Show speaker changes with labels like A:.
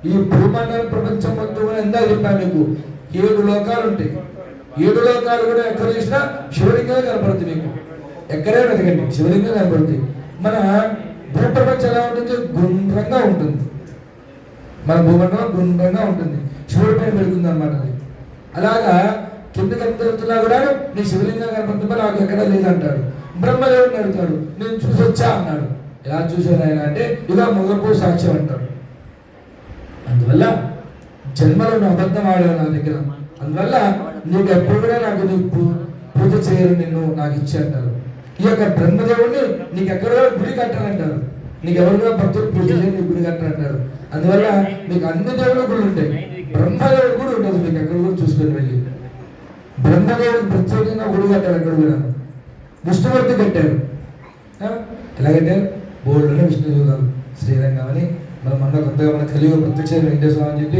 A: ఈ భూమండల ప్రపంచం మొత్తం కూడా ఎంత చెప్పాను మీకు 7 లోకాలు ఉంటాయి. 7 లోకాలు కూడా ఎక్కడ చూసినా శివలింగంగా కనపడుతుంది. మీకు ఎక్కడే వెతకండి శివలింగం కనపడుతుంది. మన భూప్రపంచం ఎలా ఉంటుంది? గుండ్రంగా ఉంటుంది. మన భూమండలం గుండ్రంగా ఉంటుంది, శివుడి పైన పెడుతుంది అనమాట. అది అలాగా కిందకి ఎంత వెళ్తున్నా కూడా నీ శివలింగం కనపడుతుంది, నాకు ఎక్కడ లేదంటాడు. బ్రహ్మదేవుడిని అడుగుతాడు, నేను చూసి వచ్చా అన్నాడు. ఎలా చూశాను ఆయన అంటే ఇలా మొగపూ సాక్ష్యం అంటాడు. అందువల్ల జన్మలను అబద్ధం ఆడావు నా దగ్గర, అందువల్ల నీకు ఎప్పుడు కూడా నాకు నీకు పూజ చేయరు, నిన్ను నాకు ఇచ్చి అంటారు. ఈ యొక్క బ్రహ్మదేవుడిని నీకు ఎక్కడ కూడా గుడి కట్టాలంటారు. నీకు ఎవరు కూడా భక్తులు పూజ చేసి నీకు గుడి కట్టాలంటారు. అందువల్ల మీకు అన్ని దేవుడు కూడా ఉంటాయి, బ్రహ్మదేవుడు కూడా ఉండదు. మీకు ఎక్కడ కూడా చూసుకొని వెళ్ళి బ్రహ్మదేవుడికి ప్రత్యేకంగా గుడి కట్టారు. ఎక్కడ కూడా విష్ణుమూర్తి కట్టారు. ఎలా కట్టారు? బోర్డులోనే విష్ణు చూద్దాం శ్రీరంగం అని మనం కొత్తగా మన కలియుగ ప్రత్యక్ష వెంకటేశ్వర అని చెప్పి